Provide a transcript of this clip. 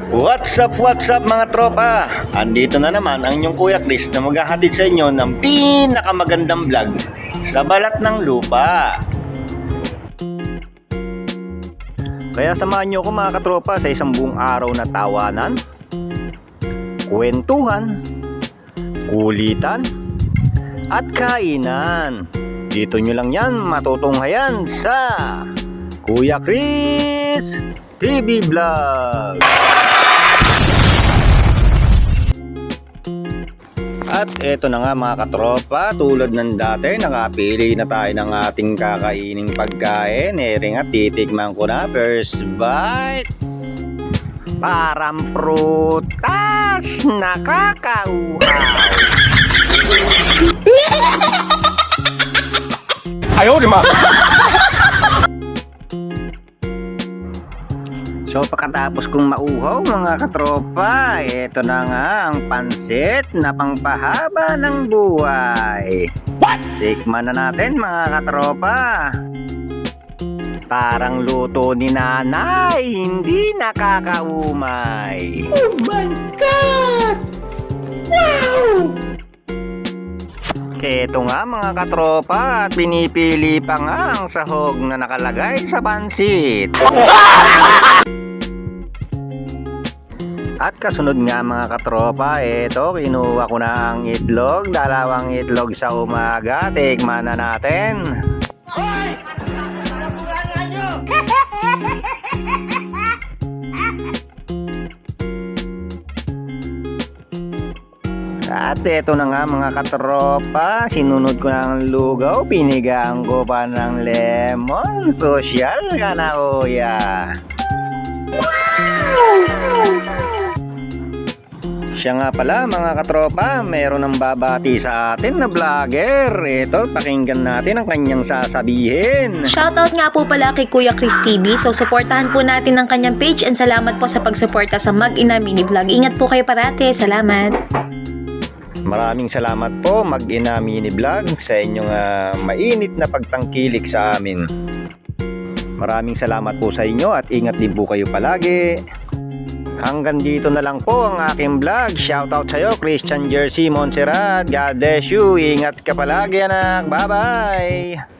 What's up mga tropa? Andito na naman ang inyong Kuya Chris na maghahatid sa inyo ng pinakamagandang vlog sa balat ng lupa. Kaya samahan nyo ko mga katropa sa isang buong araw na tawanan, kwentuhan, kulitan, at kainan. Dito nyo lang yan matutunghayan sa Kuya Chris TV Vlog. At eto na nga mga katropa, tulad ng dati, nakapili na tayo ng ating kakaining pagkain. Ering at titikman ko na, first bite. Parang prutas, nakakauhaw. Ayaw, di ma! So pagkatapos kong mauhaw mga katropa, ito na nga ang pansit na pangpahaba ng buhay. What? Tikman na natin mga katropa. Parang luto ni nanay, hindi nakakaumay. Oh my God! Wow! Ito nga mga katropa, at pinipili pa nga ang sahog na nakalagay sa pansit. At kasunod nga mga katropa, ito kinuha ko na ang itlog, dalawang itlog sa umaga. Tikman na natin. Hoy! Nakulangan nyo! At ito na nga mga katropa, sinunod ko na ang lugaw, pinigaan ko pa ng lemon. Sosyal ka na kuya. Wow! Siya nga pala mga katropa, meron ng babati sa atin na vlogger. Ito, pakinggan natin ang kanyang sasabihin. Shoutout nga po pala kay Kuya Chris TV. So, supportahan po natin ang kanyang page and salamat po sa pagsuporta sa Mag-ina Mini Vlog. Ingat po kayo parate. Salamat. Maraming salamat po Mag-ina Mini Vlog sa inyong mainit na pagtangkilik sa amin. Maraming salamat po sa inyo at ingat din po kayo palagi. Hanggang dito na lang po ang aking vlog. Shoutout sa iyo Christian Jersey Montserrat. God bless you. Ingat ka palagi anak. Bye bye.